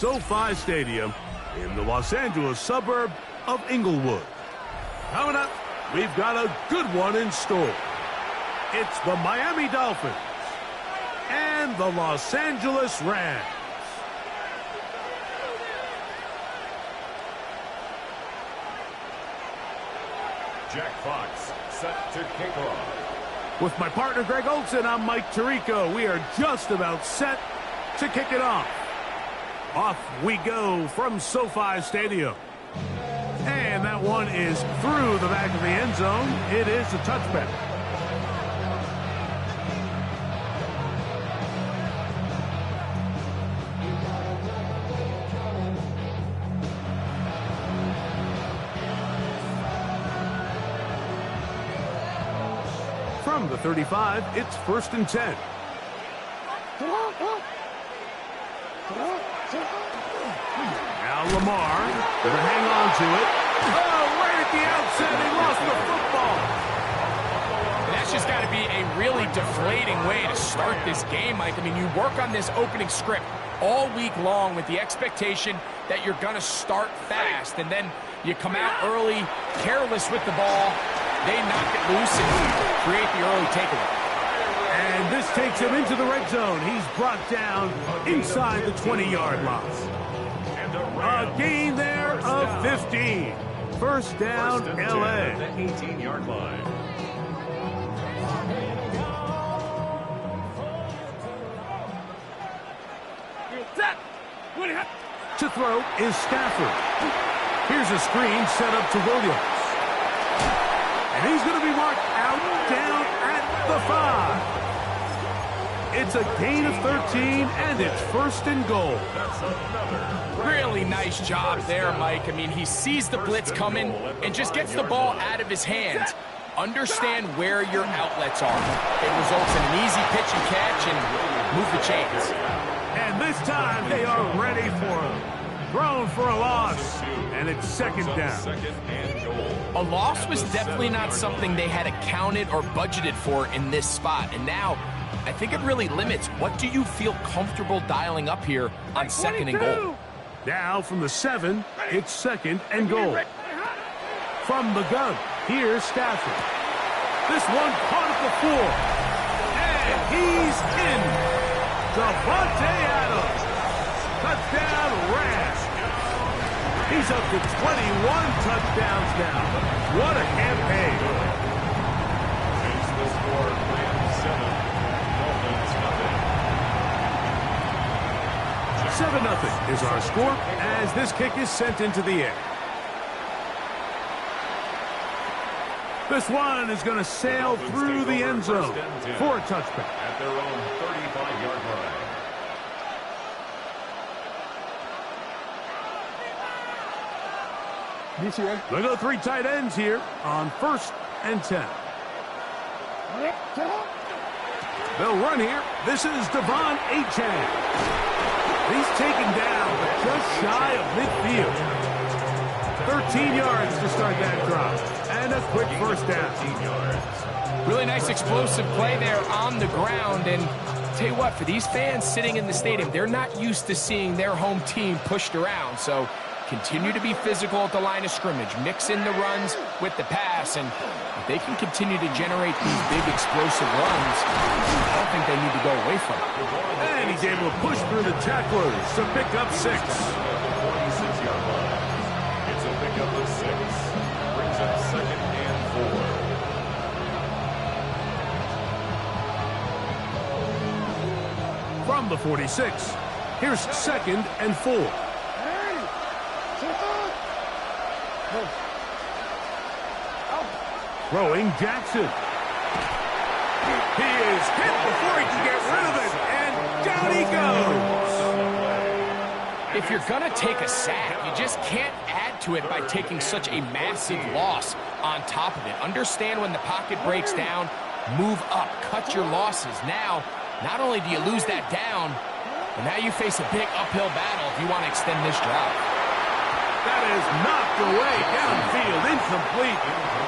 SoFi Stadium in the Los Angeles suburb of Inglewood. Coming up, we've got a good one in store. It's the Miami Dolphins and the Los Angeles Rams. Jack Fox set to kick off. With my partner Greg Olson, I'm Mike Tirico. We are just about set to kick it off. Off we go from SoFi Stadium. And that one is through the back of the end zone. It is a touchback. From the 35, it's 1st and 10. Now Lamar going to hang on to it. Oh, right at the outset, he lost the football. And that's just got to be a really deflating way to start this game, Mike. I mean, you work on this opening script all week long with the expectation that you're going to start fast, and then you come out early, careless with the ball. They knock it loose and create the early takeaway. And this takes him into the red zone. He's brought down inside the 20-yard line. A gain there of 15. First down, L.A. The 18-yard line. To throw is Stafford. Here's a screen set up to Williams. And he's going to be marked out down at the 5. It's a gain of 13, and it's 1st and goal. Really nice job there, Mike. I mean, he sees the blitz coming and just gets the ball out of his hands. Understand where your outlets are. It results in an easy pitch and catch and move the chains. And this time they are ready for him. Thrown for a loss, and it's 2nd down. A loss was definitely not something they had accounted or budgeted for in this spot. And now, I think it really limits what do you feel comfortable dialing up here on 2nd and goal. Now from the 7, it's 2nd and goal. From the gun, here's Stafford. This one caught at the 4. And he's in. Davante Adams. Touchdown, Rams. He's up to 21 touchdowns now. What a campaign. It's the score, Rams 7, Dolphins 7-0 is our score as this kick is sent into the air. This one is going to sail through the end zone for a touchback. At their own 35-yard line. They go 3 tight ends here on 1st and 10. They'll run here. This is Devon Achane. He's taken down just shy of midfield. 13 yards to start that drive. And a quick 1st down. Really nice explosive play there on the ground. And tell you what, for these fans sitting in the stadium, they're not used to seeing their home team pushed around. So continue to be physical at the line of scrimmage. Mix in the runs with the pass. And if they can continue to generate these big explosive runs, I don't think they need to go away from it. And he's able to push through the tacklers to pick up 6. 46-yard line. It's a pickup of 6. Brings up 2nd and 4. From the 46, here's 2nd and 4. Throwing Jackson. He is hit before he can get rid of it, and down he goes. If you're going to take a sack, you just can't add to it by taking such a massive loss on top of it. Understand when the pocket breaks down, move up, cut your losses. Now, not only do you lose that down, but now you face a big uphill battle if you want to extend this drive. That is knocked away downfield, incomplete.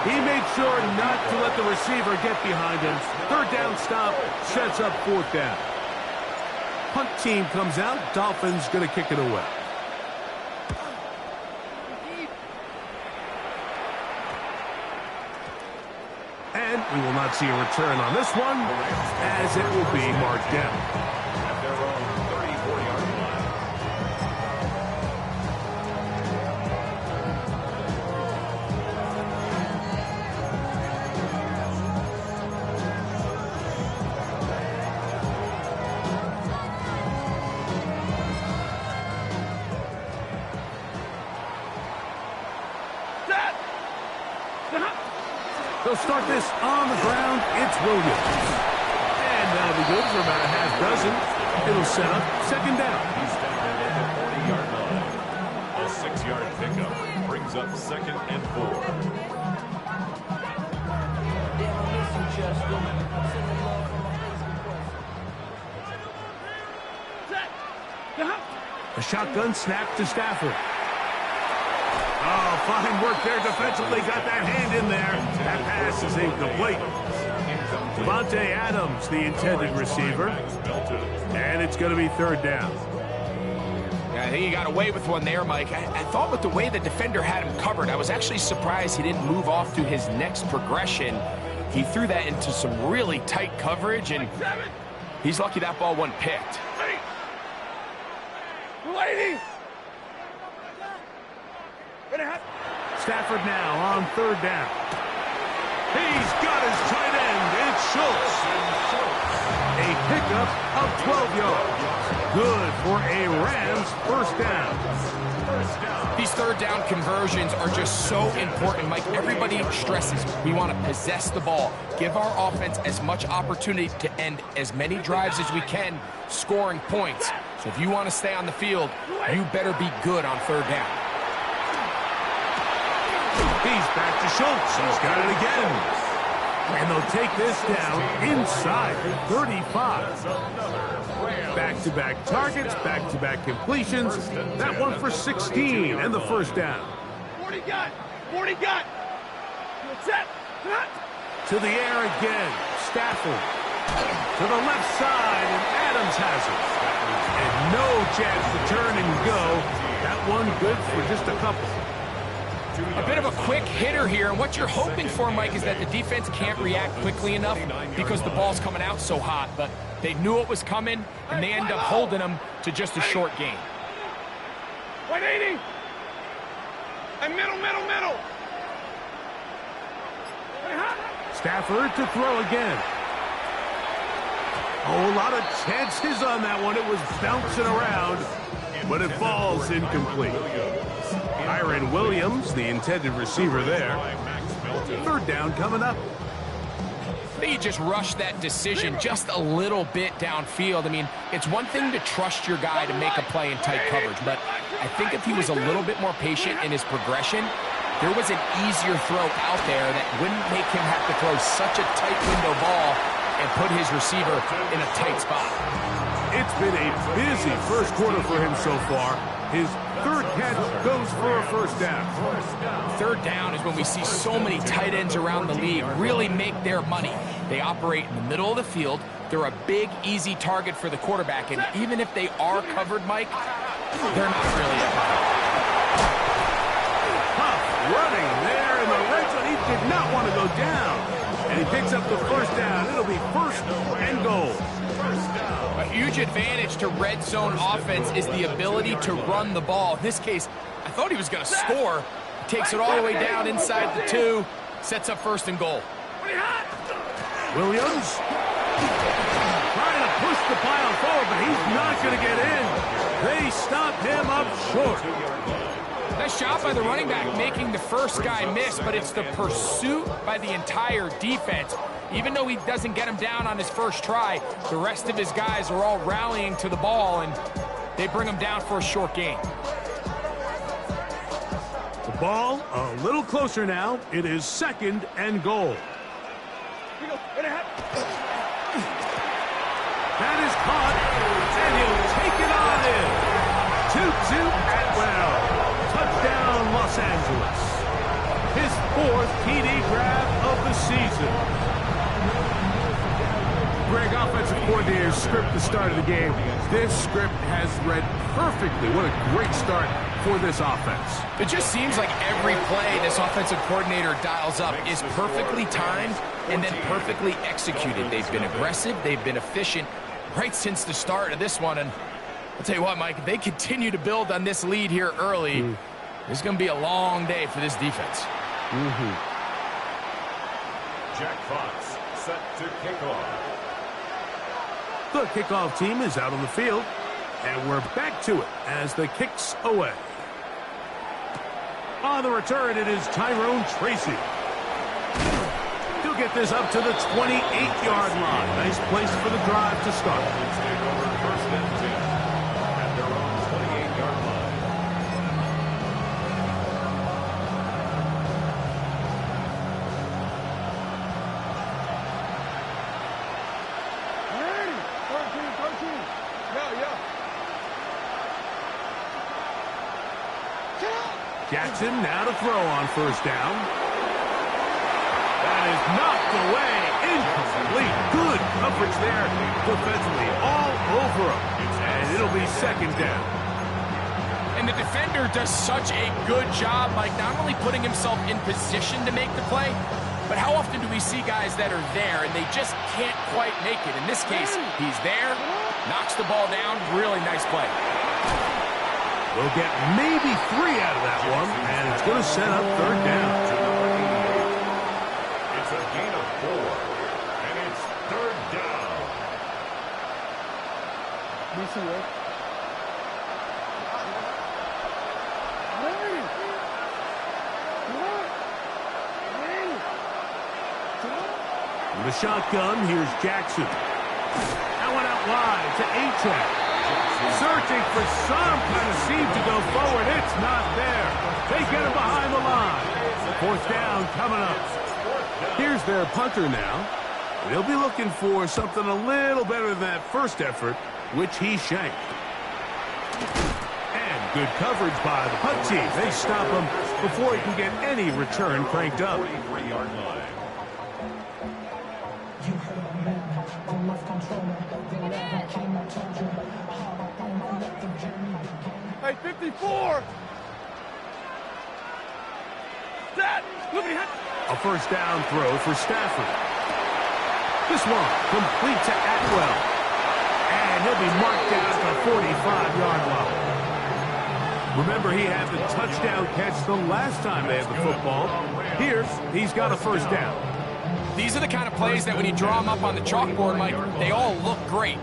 He made sure not to let the receiver get behind him. 3rd down stop sets up 4th down. Punt team comes out. Dolphins going to kick it away. We will not see a return on this one, as it will be marked down. At their own 34-yard line. They'll start this on the ground. It's Williams. And that'll be good for about a half dozen. It'll set up second down. He's down at the 40-yard line. A 6-yard pickup brings up 2nd and 4. A shotgun snap to Stafford. Oh, fine work there defensively. Got that hand in there. That pass is incomplete. Devontae Adams, the intended receiver. And it's going to be third down. Yeah, I think he got away with one there, Mike. I thought with the way the defender had him covered, I was actually surprised he didn't move off to his next progression. He threw that into some really tight coverage, and he's lucky that ball wasn't picked. Stafford now on third down. He's got his tight end. It's Schultz. A pickup of 12 yards. Good for a Rams first down. These third down conversions are just so important, Mike. Everybody stresses we want to possess the ball, give our offense as much opportunity to end as many drives as we can, scoring points. So if you want to stay on the field, you better be good on third down. He's back to Schultz. He's got it again. And they'll take this down inside the 35. Back-to-back targets, back-to-back completions. That one for 16 and the first down. 40 got. 40 got. Set. To the air again. Stafford. To the left side, and Adams has it. And no chance to turn and go. That one good for just a couple. A bit of a quick hitter here, and what you're hoping for, Mike, is that the defense can't react quickly enough because the ball's coming out so hot, but they knew it was coming, and they end up holding them to just a short gain. 180. And middle. Stafford to throw again. Oh, a lot of chances on that one. It was bouncing around, but it falls incomplete. Kyren Williams, the intended receiver there. Third down coming up. I think he just rushed that decision just a little bit downfield. I mean, it's one thing to trust your guy to make a play in tight coverage, but I think if he was a little bit more patient in his progression, there was an easier throw out there that wouldn't make him have to throw such a tight window ball and put his receiver in a tight spot. It's been a busy first quarter for him so far. His third catch goes for a first down. Third down is when we see so many tight ends around the league really make their money. They operate in the middle of the field. They're a big, easy target for the quarterback. And even if they are covered, Mike, they're not really a target. Huff running there in the red zone. He did not want to go down. And he picks up the first down. It'll be first and goal. A huge advantage to red zone offense is the ability to run the ball. In this case, I thought he was going to score. He takes it all the way down inside the 2, sets up first and goal. Williams trying to push the pile forward, but he's not going to get in. They stop him up short. Nice job by the running back making the first guy miss, but it's the pursuit by the entire defense. Even though he doesn't get him down on his first try, the rest of his guys are all rallying to the ball, and they bring him down for a short gain. The ball a little closer now. It is second and goal. That is caught, and he'll take it on in. 2-2 Atwell. Touchdown, Los Angeles. His fourth TD grab of the season. Greg, offensive coordinator's script the start of the game. This script has read perfectly. What a great start for this offense. It just seems like every play this offensive coordinator dials up is perfectly timed and then perfectly executed. They've been aggressive. They've been efficient right since the start of this one. And I'll tell you what, Mike, if they continue to build on this lead here early, it's going to be a long day for this defense. Jack Fox set to kick off. The kickoff team is out on the field, and we're back to it as the kick's away. On the return, it is Tyrone Tracy. He'll get this up to the 28-yard line. Nice place for the drive to start. Let's take over first and 10 at their own 28-yard line. Ready? 13. Yeah. Jackson now to throw on first down. That is knocked away. Incomplete. Good coverage there defensively. All over him. And it'll be second down. And the defender does such a good job, like not only putting himself in position to make the play, but how often do we see guys that are there and they just can't quite make it? In this case, he's there, knocks the ball down. Really nice play. We'll get maybe 3 out of that one, and it's going to set up third down. It's a gain of 4, and it's third down. From the shotgun, here's Jackson. That one out wide to A-Track. Searching for some kind of seam to go forward. It's not there. They get him behind the line. Fourth down coming up. Here's their punter now. They'll be looking for something a little better than that first effort, which he shanked. And good coverage by the punt team. They stop him before he can get any return cranked up. 43-yard line. Hey, 54. That. Look at A first down throw for Stafford. This one complete to Atwell. And he'll be marked down at the 45-yard line. Remember, he had the touchdown catch the last time they had the football. Here, he's got a first down. These are the kind of plays that when you draw them up on the chalkboard, Mike, they all look great.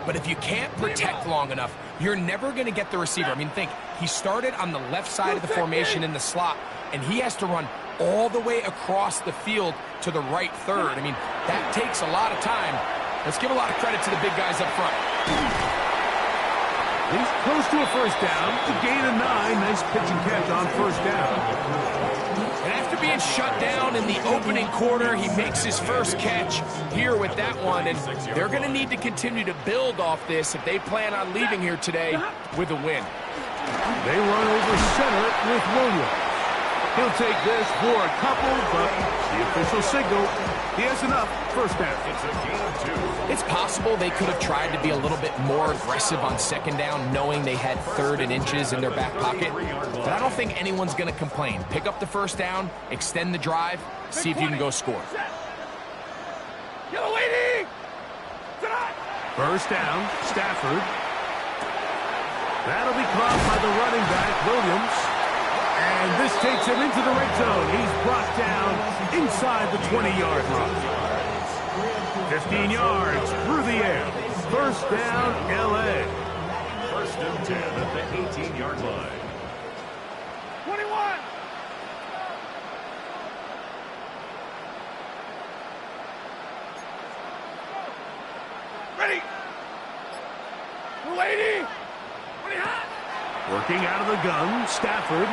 But if you can't protect long enough, you're never going to get the receiver. I mean, think, he started on the left side of the formation in the slot, and he has to run all the way across the field to the right third. I mean, that takes a lot of time. Let's give a lot of credit to the big guys up front. He's close to a first down. To gain a 9. Nice pitch and catch on first down. And after being shut down in the opening quarter, he makes his first catch here with that one. And they're going to need to continue to build off this if they plan on leaving here today with a win. They run over center with Williams. He'll take this for a couple, but the official signal, he has enough. First down. It's a gain of 2. It's possible they could have tried to be a little bit more aggressive on second down, knowing they had 3rd and inches in their back pocket. But I don't think anyone's going to complain. Pick up the first down, extend the drive, see if you can go score. Yellow lady. First down, Stafford. That'll be caught by the running back, Williams. And this takes him into the red zone. He's brought down inside the 20-yard line. 15 yards through the air. First down, L.A. First and 10 at the 18-yard line. 21. Ready. Lady. Ready, hot. Working out of the gun, Stafford.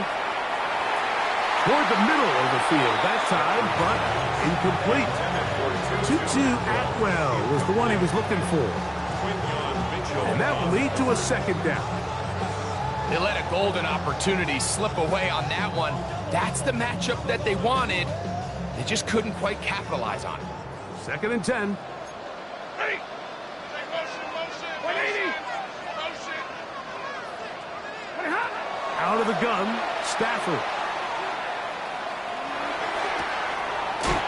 Toward the middle of the field that time, but incomplete. 2-2 Atwell was the one he was looking for. And that will lead to a second down. They let a golden opportunity slip away on that one. That's the matchup that they wanted. They just couldn't quite capitalize on it. Second and 10. Ready. Motion. 180. Motion. Ready, hot. Out of the gun, Stafford.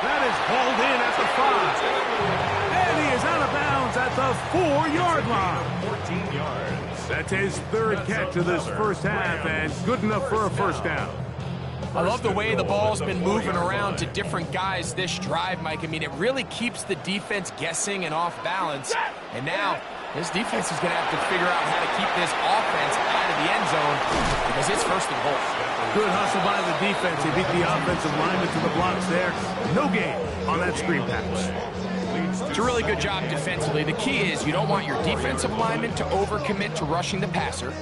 That is hauled in at the 5. And he is out of bounds at the 4-yard line. 14 yards. That's his third catch of this first half, and good enough for a first down. I love the way the ball's been moving around to different guys this drive, Mike. I mean, it really keeps the defense guessing and off balance. And now, this defense is going to have to figure out how to keep this offense out of the end zone because it's first and goal. Good hustle by the defense. He beat the offensive lineman to the blocks there. No gain on that screen pass. It's a really good job defensively. The key is you don't want your defensive linemen to overcommit to rushing the passer,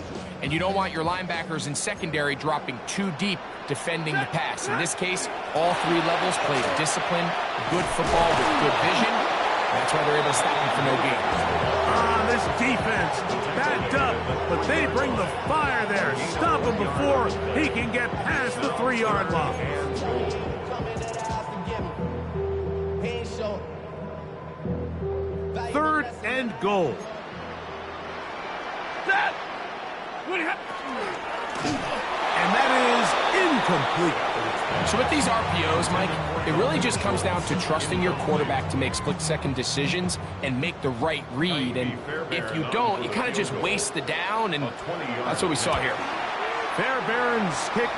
and you don't want your linebackers in secondary dropping too deep defending the pass. In this case, all three levels played disciplined, good football with good vision. That's why they're able to stop him for no gain. This defense backed up, but they bring the fire there. Stop him before he can get past the 3-yard line. Third and goal. And that is incomplete. So with these RPOs, Mike, it really just comes down to trusting your quarterback to make split-second decisions and make the right read. And if you don't, you kind of just waste the down, and that's what we saw here. Fairbairn's kick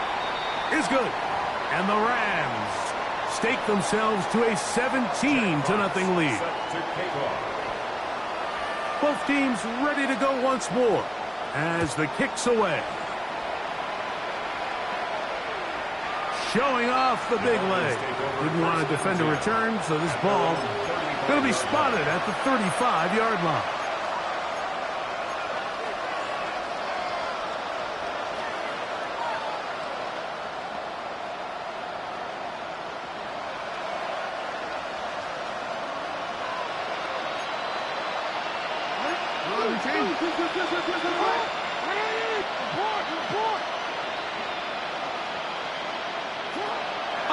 is good. And the Rams stake themselves to a 17-0 lead. Both teams ready to go once more as the kick's away. Showing off the big leg. Didn't want to defend a return, so this ball going to be spotted at the 35-yard line.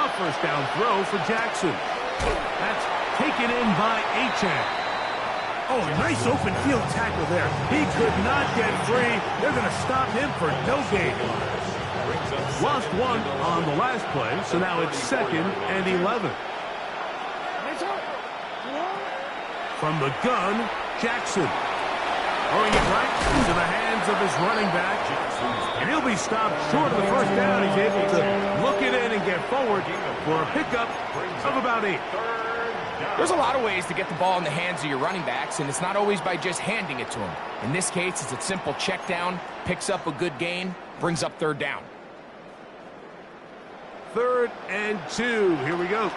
A first down throw for Jackson. That's taken in by Achane. Oh, nice open field tackle there. He could not get free. They're going to stop him for no gain. Lost one on the last play, so now it's 2nd and 11. From the gun, Jackson. Throwing it right into the hands of his running back. And he'll be stopped short of the first down. He's able to look it in and get forward for a pickup of about 8. There's a lot of ways to get the ball in the hands of your running backs, and it's not always by just handing it to them. In this case, it's a simple check down, picks up a good gain, brings up 3rd down. 3rd and 2. Here we go.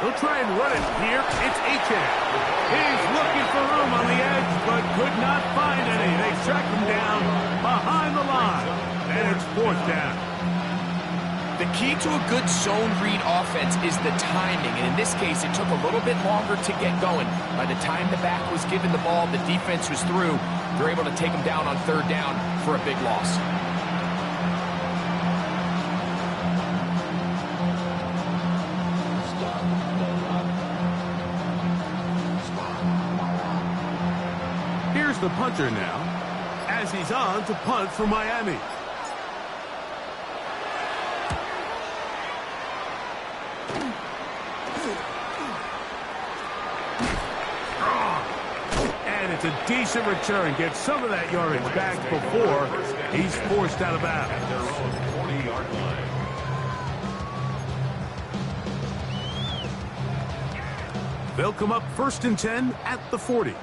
He'll try and run it here. It's Achane. He's looking for room on the edge, but could not find any. They track him down behind the line, and it's 4th down. The key to a good zone read offense is the timing, and in this case, it took a little bit longer to get going. By the time the back was given the ball, the defense was through. They're able to take him down on 3rd down for a big loss. Here's the punter now, as he's on to punt for Miami. And it's a decent return. Gets some of that yardage back before he's forced out of bounds. At their own 40-yard line. They'll come up 1st and 10 at the 40.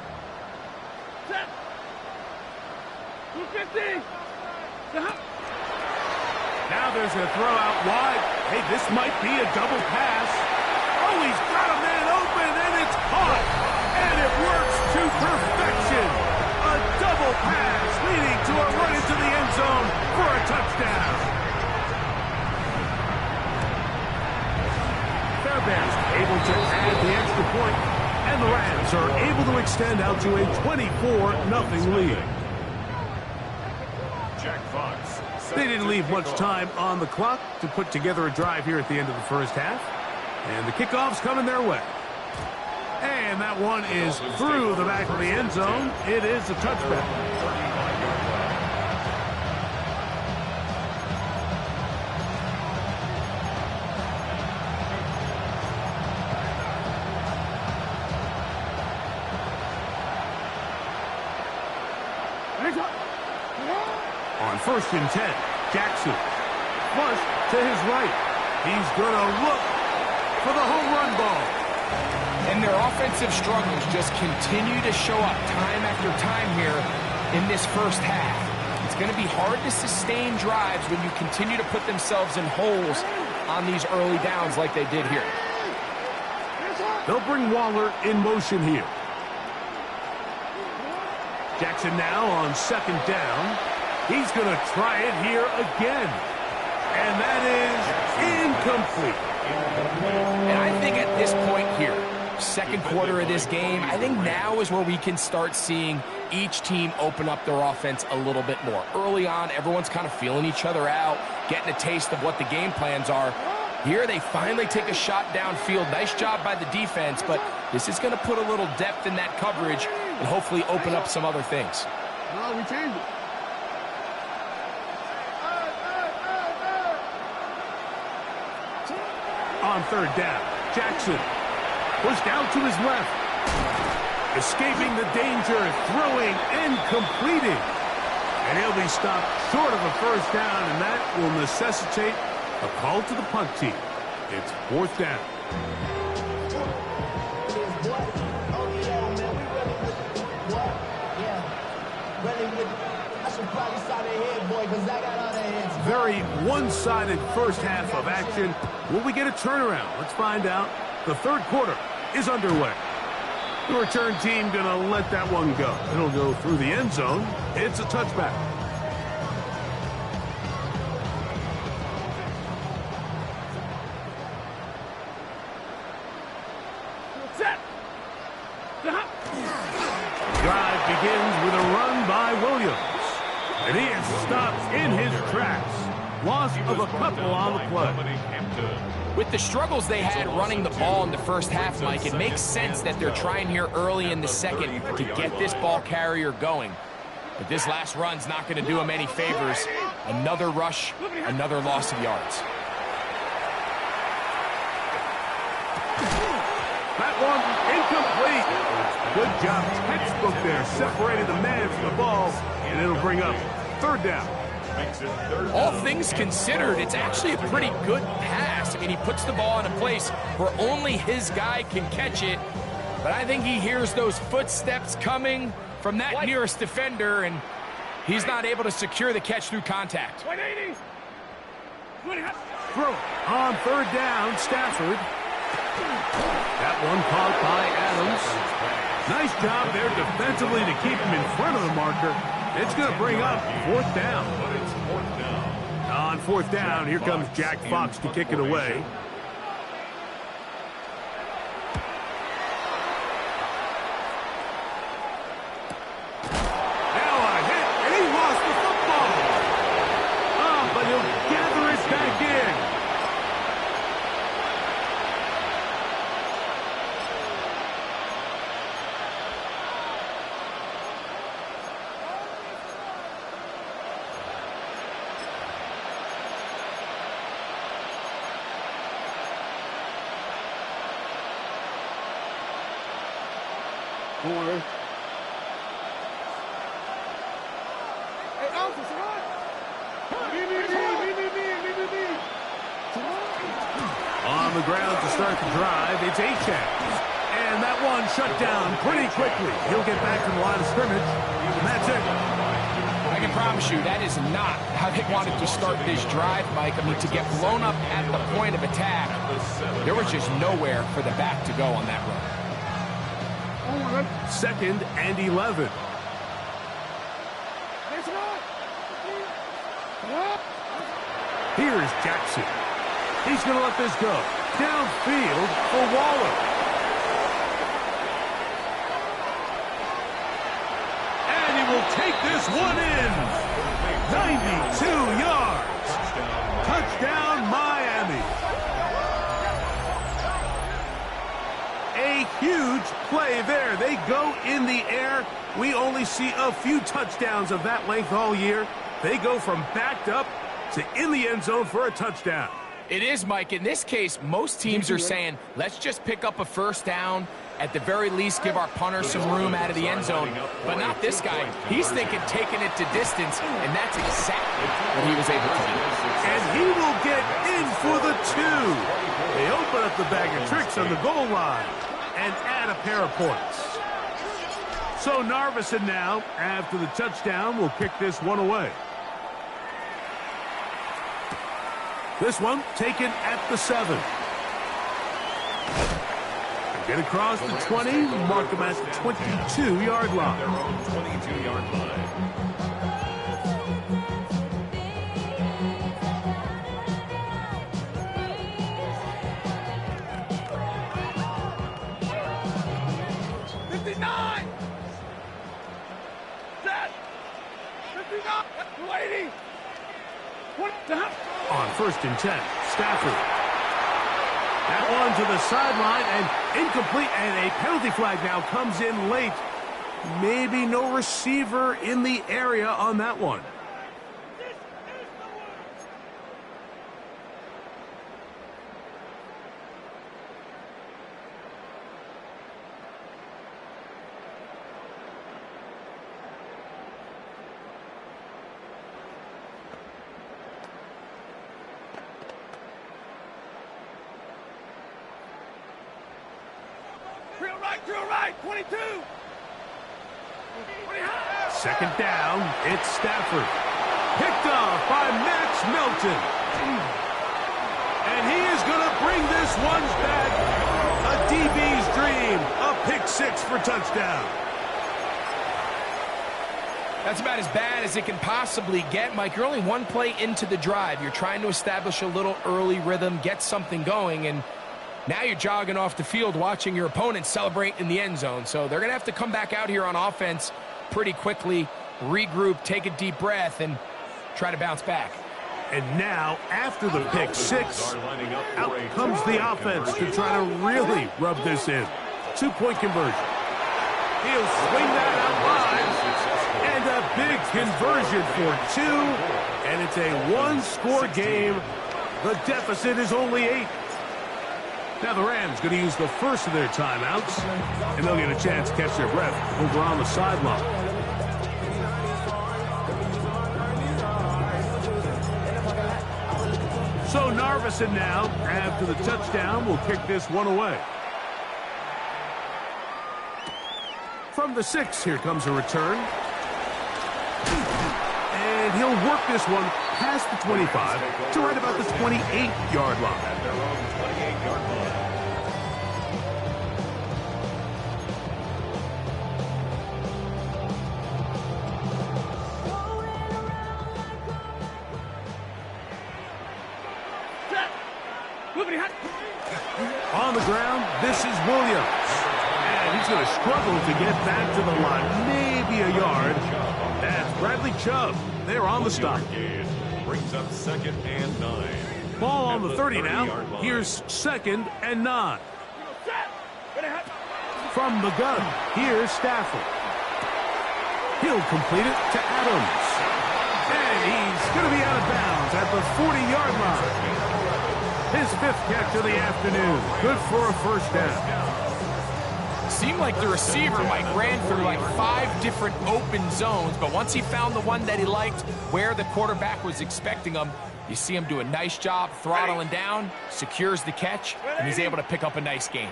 Now there's a throw out wide. Hey, this might be a double pass. Oh, he's got a man open, and it's caught. And it works to perfection. A double pass leading to a run into the end zone for a touchdown. Fairbairns able to add the extra point, and the Rams are able to extend out to a 24-0 lead. They didn't leave much time on the clock to put together a drive here at the end of the first half. And the kickoff's coming their way. And that one is through the back of the end zone. It is a touchback. On 1st and 10, Jackson. Flush to his right. He's going to look for the home run ball. And their offensive struggles just continue to show up time after time here in this first half. It's going to be hard to sustain drives when you continue to put themselves in holes on these early downs like they did here. They'll bring Waller in motion here. Jackson now on 2nd down. He's going to try it here again. And that is incomplete. And I think at this point here, second quarter of this game, I think now is where we can start seeing each team open up their offense a little bit more. Early on, everyone's kind of feeling each other out, getting a taste of what the game plans are. Here, they finally take a shot downfield. Nice job by the defense, but this is going to put a little depth in that coverage and hopefully open up some other things. No, we changed it. On 3rd down, Jackson pushed out to his left. Escaping the danger, throwing and completing. And he'll be stopped short of a 1st down, and that will necessitate a call to the punt team. It's 4th down. Very one-sided first half of action. Will we get a turnaround? Let's find out. The 3rd quarter is underway. The return team going to let that one go. It'll go through the end zone. It's a touchback. Set. Drive begins with a run by Williams. And he is stopped in his tracks. Loss of a couple on the play. With the struggles they had running the ball in the first half, Mike, it makes sense that they're trying here early in the second to get this ball carrier going. But this last run's not going to do him any favors. Another rush, another loss of yards. That one incomplete. Good job, textbook there, separated the man from the ball, and it'll bring up 3rd down. All things considered, it's actually a pretty good pass. I mean, he puts the ball in a place where only his guy can catch it, but I think he hears those footsteps coming from that nearest defender, and he's not able to secure the catch through contact. Throw on 3rd down, Stafford. That one caught by Adams. Nice job there defensively to keep him in front of the marker. It's going to bring up 4th down. On 4th down, here comes Jack Fox to kick it away. Now a hit, and he lost the football. Oh, but he'll gather it back in. On the ground to start the drive, it's Achane. And that one shut down pretty quickly. He'll get back to the line of scrimmage, and that's it. I can promise you that is not how they wanted to start this drive, Mike. I mean, to get blown up at the point of attack, there was just nowhere for the back to go on that run. 2nd and 11. Here's Jackson. He's going to let this go. Downfield for Waller. And he will take this one in. 92 yards. Touchdown, Miami. A huge play there. They go in the air. We only see a few touchdowns of that length all year. They go from backed up to in the end zone for a touchdown. It is, Mike. In this case, most teams are saying, let's just pick up a 1st down, At the very least, give our punter some room out of the end zone. But not this guy. He's thinking taking it to distance, and that's exactly what he was able to do. And he will get in for the 2. They open up the bag of tricks on the goal line and add a pair of points. So Narveson now, after the touchdown, will kick this one away. This one taken at the 7. Get across the 20, mark them at the 22-yard line. Their own 22-yard line. On 1st and 10, Stafford. That one to the sideline and incomplete, and a penalty flag now comes in late. Maybe no receiver in the area on that one. Drill right, 22. 20 Second down, it's Stafford. Picked off by Max Melton. And he is going to bring this one back. A DB's dream. A pick 6 for touchdown. That's about as bad as it can possibly get, Mike. You're only one play into the drive. You're trying to establish a little early rhythm, get something going, and now you're jogging off the field watching your opponent celebrate in the end zone. So they're going to have to come back out here on offense pretty quickly, regroup, take a deep breath, and try to bounce back. And now, after the pick 6, out comes the offense to try to really rub this in. 2-point conversion. He'll swing that out wide. And a big conversion for 2. And it's a one-score game. The deficit is only 8. Now the Rams going to use the first of their timeouts, and they'll get a chance to catch their breath over on the sideline. So Narveson now, after the touchdown, will kick this one away. From the 6, here comes a return. And he'll work this one past the 25 to right about the 28-yard line. At their own 28-yard line. On the ground, this is Williams. And he's going to struggle to get back to the line. Maybe a yard. That's Bradley Chubb. They're on the stop. Brings up 2nd and 9. Ball on the 30 now. Here's 2nd and 9. From the gun, here's Stafford. He'll complete it to Adams. And he's going to be out of bounds at the 40-yard line. His 5th catch of the afternoon. Good for a first down. Seemed like the receiver, Mike, ran through like 5 different open zones, but once he found the one that he liked where the quarterback was expecting him, you see him do a nice job throttling down, secures the catch, and he's able to pick up a nice gain.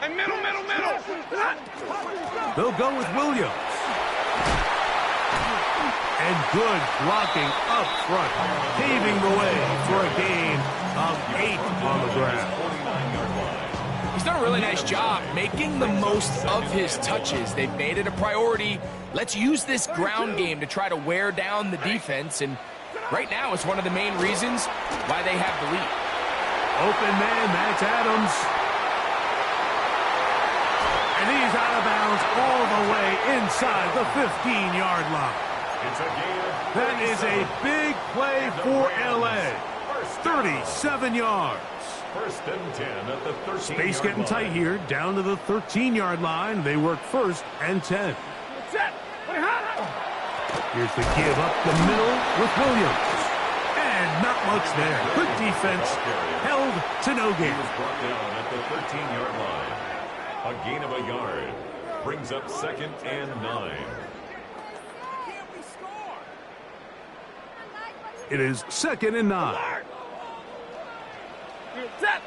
And middle. They'll go with Williams. And good blocking up front, paving the way for a gain of 8 on the ground. He's done a really nice job making the most of his touches. They've made it a priority. Let's use this ground game to try to wear down the defense, and right now it's one of the main reasons why they have the lead. Open man, that's Adams. And he's out of bounds all the way inside the 15-yard line. It's a gain of That is a big play for L.A. 37 yards. 1st and 10 at the 13-yard Space getting line. tight here, down to the 13-yard line. They work 1st and 10. Here's the give up the middle with Williams. And Not much there. Good defense. Held to no He gain. was brought down at the 13-yard line. A gain of a yard brings up 2nd and 9. It is 2nd and 9. Set.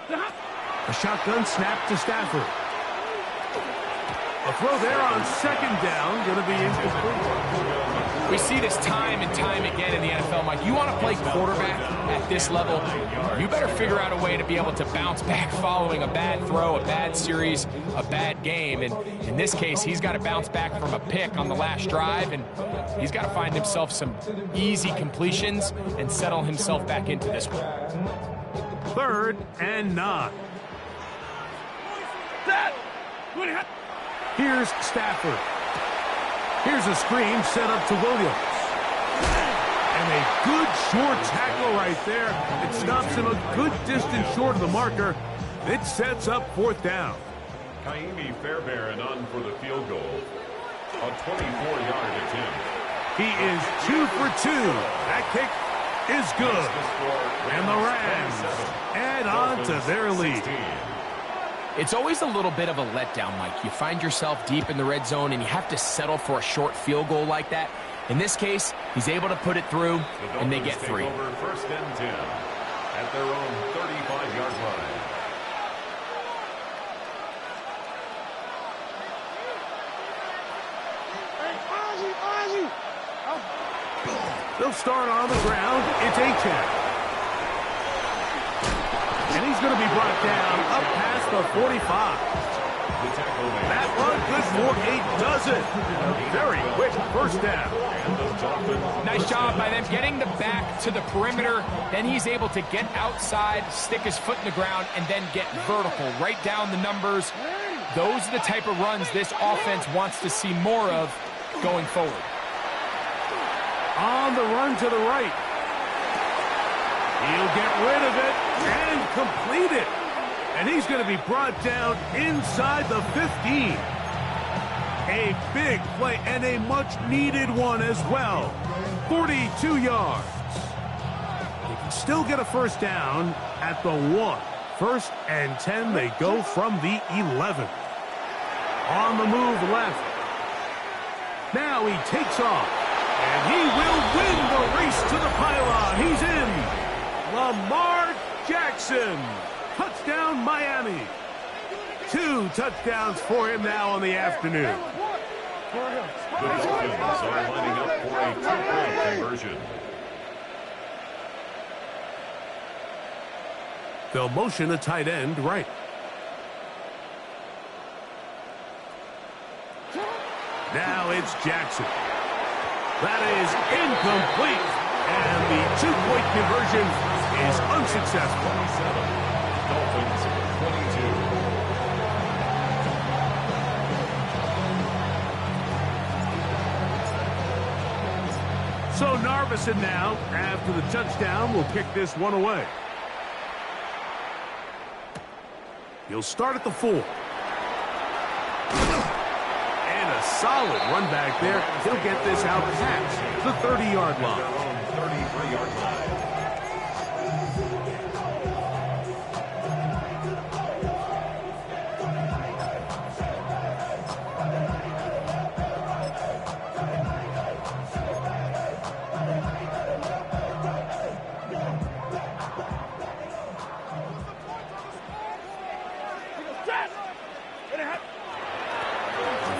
A shotgun snap to Stafford. A throw there on 2nd down. Going to be incomplete. We see this time and time again in the NFL, Mike. You want to play quarterback at this level, you better figure out a way to be able to bounce back following a bad throw, a bad series, a bad game. And in this case, he's got to bounce back from a pick on the last drive, and he's got to find himself some easy completions and settle himself back into this one. 3rd and 9. Set. Here's Stafford. Here's a screen set up to Williams. And a good short tackle right there. It stops him a good distance short of the marker. It sets up 4th down. Kaimi Fairbairn on for the field goal. A 24-yard attempt. He is 2 for 2. That kick is good. And the Rams add on to their lead. It's always a little bit of a letdown, Mike. You find yourself deep in the red zone and you have to settle for a short field goal like that. In this case, he's able to put it through, and they get 3. Over 1st and 10 at their own 35-yard line. They'll start on the ground. It's Achane. And he's going to be brought down up past the 45. That one good for a dozen. Very quick 1st down. Nice job by them getting the back to the perimeter. Then he's able to get outside, stick his foot in the ground, and then get vertical. Right down the numbers. Those are the type of runs this offense wants to see more of going forward. On the run to the right. He'll get rid of it and complete it. And he's going to be brought down inside the 15. A big play and a much-needed one as well. 42 yards. They can still get a 1st down at the 1. 1st and 10, they go from the 11. On the move left. Now he takes off. And he will win the race to the pylon. He's in. Lamar Jackson. Touchdown, Miami. 2 touchdowns for him now on the afternoon. The Dolphins are lining up for a 2-point conversion. They'll motion a tight end right. Now it's Jackson. That is incomplete. And the 2-point conversion is unsuccessful. 27. Dolphins 22. So Narvison now, after the touchdown, will kick this one away. He'll start at the 4. And a solid run back there. He'll get this out past the 30-yard line. 33-yard line.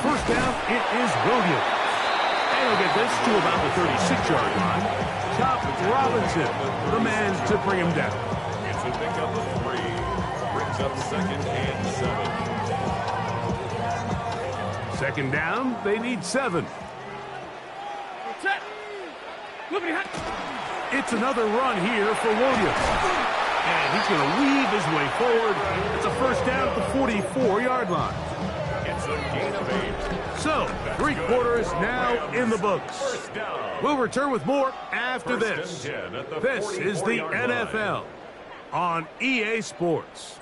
First down, it is Williams. And he'll get this to about the 36-yard line. Chop Robinson, the man to bring him down. It's a pickup of 3. Brings up 2nd and 7. 2nd down, they need 7. It's another run here for Williams. And he's going to weave his way forward. It's a 1st down at the 44-yard line. It's a gain of 8. So, 3 quarters now in the books. First down. We'll return with more after First this. and 10 at the This is the 44-yard line. NFL on EA Sports.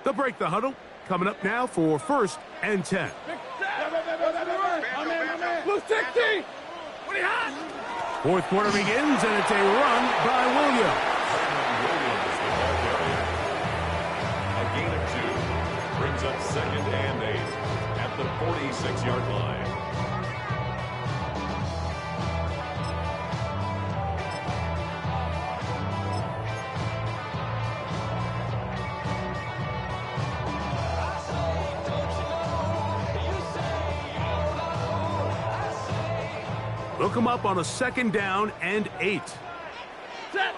They'll break the huddle. Coming up now for 1st and 10. Blue 60. What do you have? 4th quarter begins, and it's a run by Williams. A gain of 2 brings up 2nd and 8 at the 46-yard line. They'll come up on a 2nd down and 8. Set.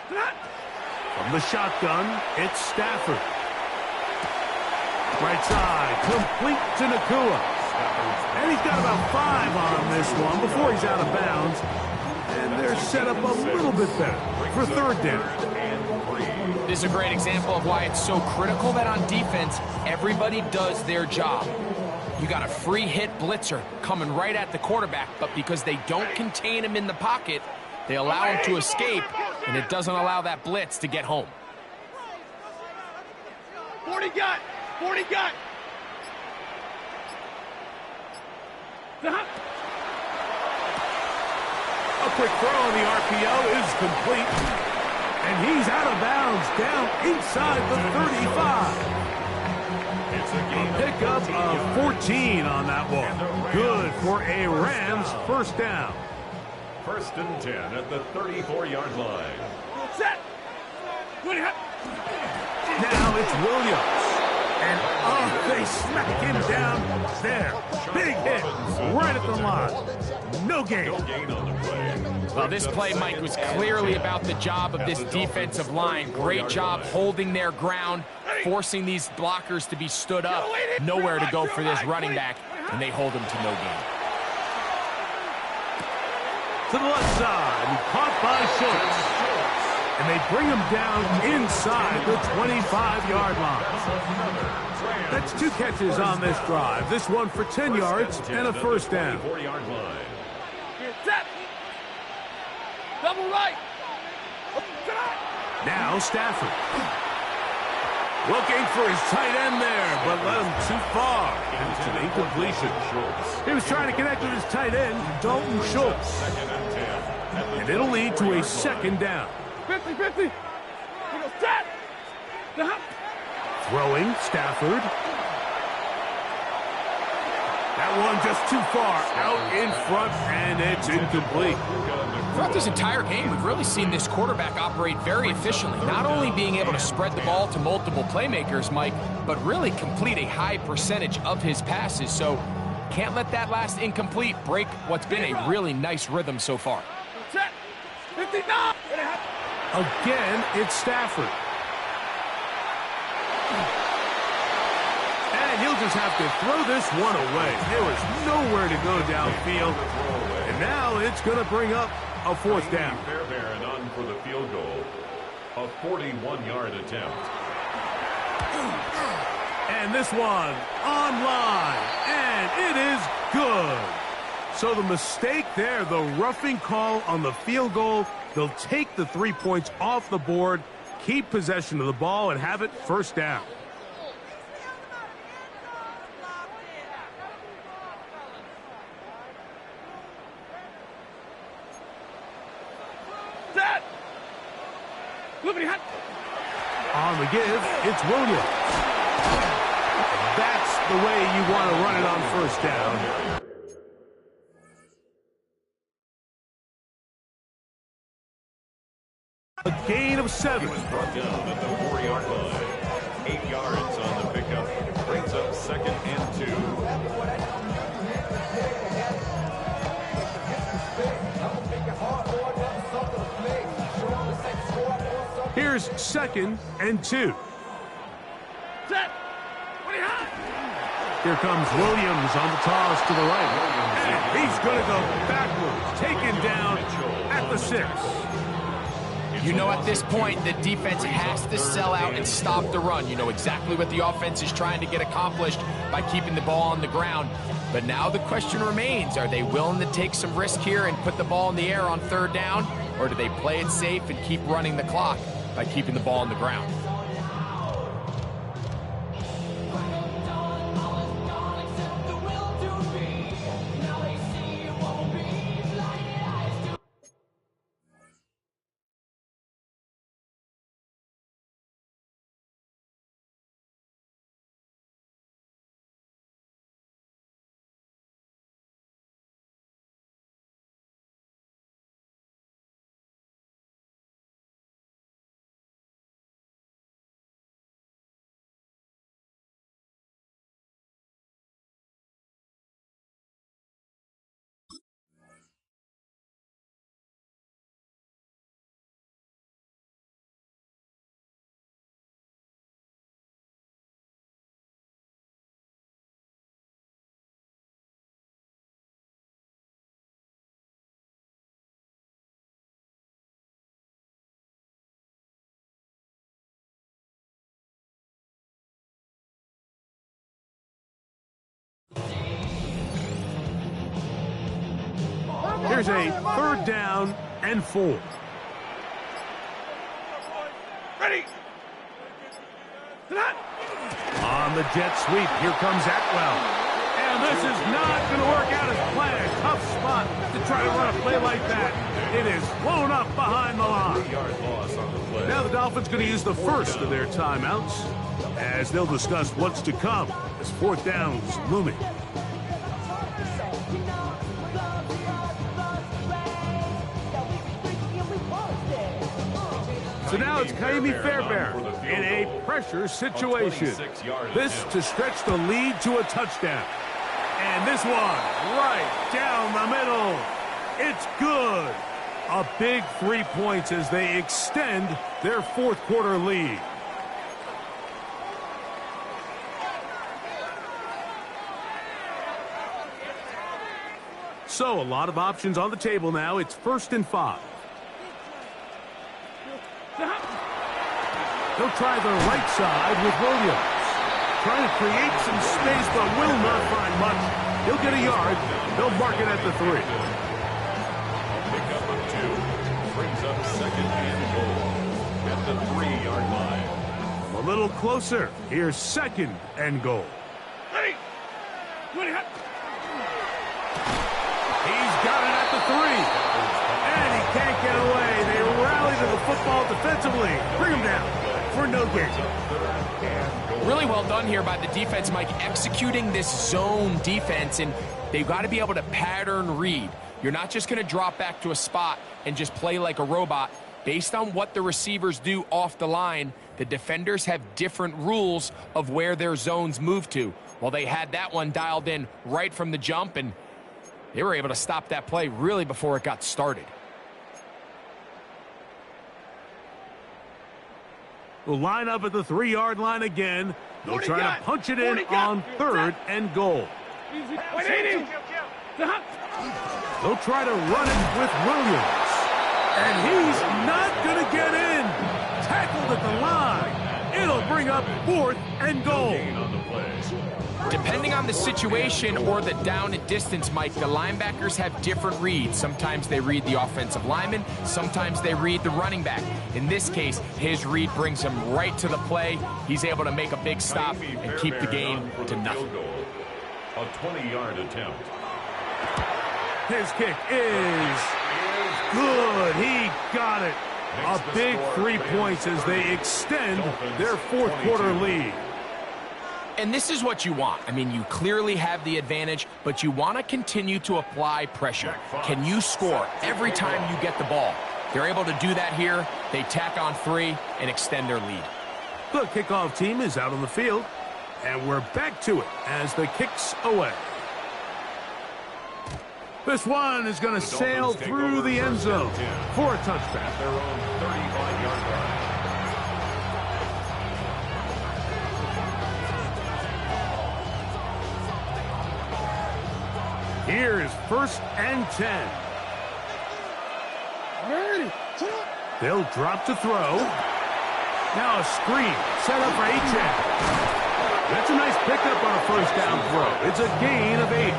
From the shotgun, it's Stafford. Right side, complete to Nakua. And he's got about 5 on this one before he's out of bounds. And they're set up a little bit better for 3rd down. This is a great example of why it's so critical that on defense, everybody does their job. You got a free hit blitzer coming right at the quarterback, but because they don't contain him in the pocket, they allow him to escape, and it doesn't allow that blitz to get home. 40 got. 40 got. A quick throw on the RPO is complete. And he's out of bounds, down inside the 35. A pickup of 14 on that one. Good for a Rams 1st down. 1st and 10 at the 34-yard line. Set. Now it's Williams. And they smack him down there. Big hit right at the line. No gain. Well, this play, Mike, was clearly about the job of this defensive line. Great job holding their ground, forcing these blockers to be stood up. Nowhere to go for this running back, and they hold him to no gain. To the left side, caught by Schultz. And they bring him down inside the 25-yard line. That's 2 catches on this drive. This one for 10 yards and a 1st down. Set. Double right. Now Stafford. Looking for his tight end there, but led him too far. It's an incompletion. He was trying to connect with his tight end, Dalton Schultz. And it'll lead to a 2nd down. 50-50. He goes set. Throwing, Stafford. That one just too far out in front, and it's incomplete. Throughout this entire game, we've really seen this quarterback operate very efficiently, not only being able to spread the ball to multiple playmakers, Mike, but really complete a high percentage of his passes. So can't let that last incomplete break what's been a really nice rhythm so far. Set. 59. Again, it's Stafford. And he'll just have to throw this one away. There was nowhere to go downfield. And now it's going to bring up a 4th down. Fairbairn on for the field goal. A 41-yard attempt. And this one online. And it is good. So the mistake there, the roughing call on the field goal, they'll take the 3 points off the board, keep possession of the ball, and have it 1st down. Set. On the give, it's Williams. That's the way you want to run it on 1st down. A gain of 7. Brought down at the 4-yard line. 8 yards on the pickup. Brings up 2nd and 2. Here's 2nd and 2. Set. Here comes Williams on the toss to the right. And he's going to go backwards, taken down at the 6. You know, at this point, the defense has to sell out and stop the run. You know exactly what the offense is trying to get accomplished by keeping the ball on the ground. But now the question remains, are they willing to take some risk here and put the ball in the air on 3rd down? Or do they play it safe and keep running the clock by keeping the ball on the ground? Here's a 3rd down and 4. Ready. On the jet sweep, here comes Atwell. And this is not going to work out as planned. Tough spot to try to run a play like that. It is blown up behind the line. 3-yard loss on the play. Now the Dolphins going to use the first of their timeouts as they'll discuss what's to come as 4th down's looming. So now it's Kaimi Fairbairn in a pressure situation. This to stretch the lead to a touchdown. And this one right down the middle. It's good. A big 3 points as they extend their 4th quarter lead. So a lot of options on the table now. It's 1st and 5. He'll try the right side with Williams. Trying to create some space, but will not find much. He'll get a yard. They'll mark it at the 3. A pickup of 2. Brings up 2nd and goal at the 3-yard line. A little closer. Here's 2nd and goal. Ready. He's got it at the 3. And he can't get away. They rally to the football defensively. Bring him down for no gain. Really well done here by the defense, Mike, executing this zone defense, and they've got to be able to pattern read. You're not just going to drop back to a spot and just play like a robot. Based on what the receivers do off the line, the defenders have different rules of where their zones move to. Well, they had that one dialed in right from the jump, and they were able to stop that play really before it got started. Will line up at the 3-yard line again. They'll try to punch it in on 3rd and goal. They'll try to run it with Williams. And he's not going to get in. Tackled at the line. It'll bring up 4th and goal. Depending on the situation or the down and distance, Mike, the linebackers have different reads. Sometimes they read the offensive lineman. Sometimes they read the running back. In this case, his read brings him right to the play. He's able to make a big stop and keep the game to nothing. A 20-yard attempt. His kick is good. He got it. A big 3 points as they extend their 4th quarter lead. And this is what you want. I mean, you clearly have the advantage, but you want to continue to apply pressure. Can you score every time you get the ball? They're able to do that here. They tack on 3 and extend their lead. The kickoff team is out on the field, and we're back to it as the kick's away. This one is going to sail through the end zone for a touchdown. At their own 35-yard line. Here is 1st and 10. They'll drop to throw. Now a screen set up for H.N. That's a nice pickup on a 1st down throw. It's a gain of 8.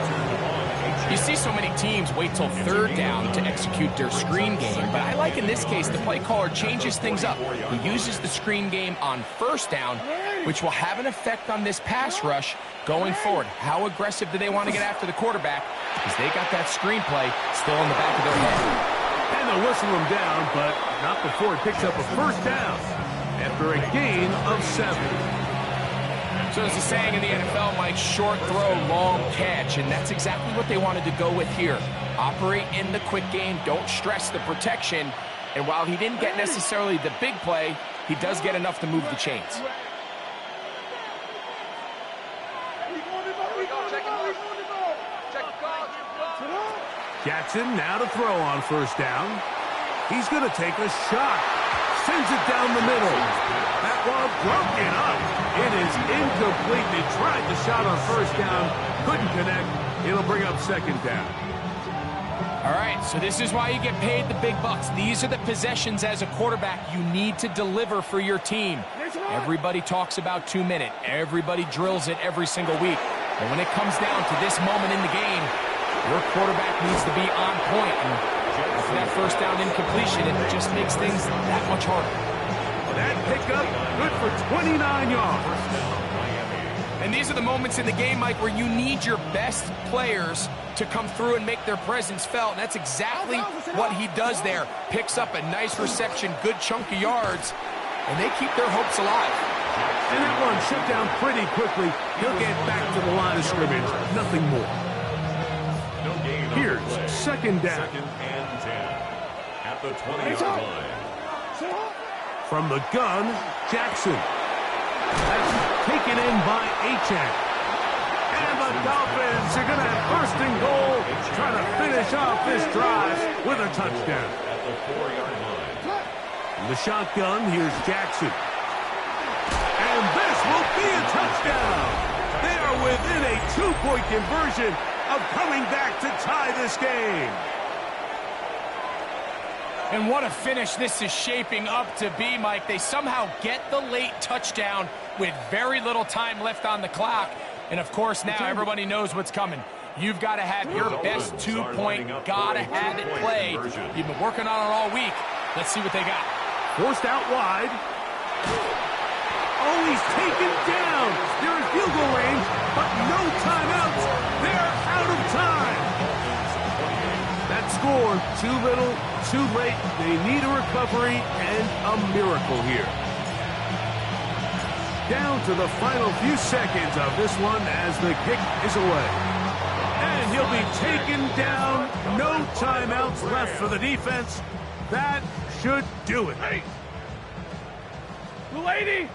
You see so many teams wait till 3rd down to execute their screen game, but I like in this case the play caller changes things up. He uses the screen game on 1st down, which will have an effect on this pass rush going forward. How aggressive do they want to get after the quarterback? Because they got that screen play still in the back of their head. And they'll whistle him down, but not before he picks up a 1st down after a gain of 7. So there's a saying in the NFL, Mike, short throw, long catch, and that's exactly what they wanted to go with here. Operate in the quick game, don't stress the protection, and while he didn't get necessarily the big play, he does get enough to move the chains. Jackson now to throw on 1st down. He's going to take a shot. Sends it down the middle. That one broken up. It is incomplete. They tried the shot on 1st down. Couldn't connect. It'll bring up 2nd down. All right, so this is why you get paid the big bucks. These are the possessions as a quarterback you need to deliver for your team. Everybody talks about 2-minute. Everybody drills it every single week. But when it comes down to this moment in the game, Your quarterback needs to be on point. And after that first down incompletion, it just makes things that much harder. That pickup, good for 29 yards. And these are the moments in the game, Mike, where you need your best players to come through and make their presence felt. And that's exactly what he does there. Picks up a nice reception, good chunk of yards, and they keep their hopes alive. And that one shut down pretty quickly. He'll get back to the line of scrimmage. Nothing more. Here's second down. Second and 10 at the 20-yard line. From the gun, Jackson. That's taken in by Achane. And the Dolphins are going to have first and goal, trying to finish off this drive with a touchdown. At the 4-yard line. In the shotgun, here's Jackson. And this will be a touchdown. They are within a 2-point conversion of coming back to tie this game. And what a finish this is shaping up to be, Mike. They somehow get the late touchdown with very little time left on the clock. And, of course, now everybody knows what's coming. You've got to have your best 2-point, gotta-have-it play. You've been working on it all week. Let's see what they got. Forced out wide. Oh, he's taken down. They're in field goal range, but no timeouts. They're out of time. That score, too little, too late. They need a recovery and a miracle here. Down to the final few seconds of this one as the kick is away. And he'll be taken down. No timeouts left for the defense. That should do it. Hey! The lady!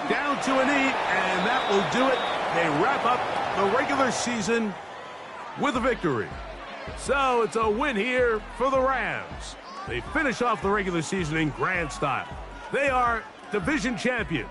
Down to a knee, and that will do it. They wrap up the regular season with a victory. So it's a win here for the Rams. They finish off the regular season in grand style. They are division champions.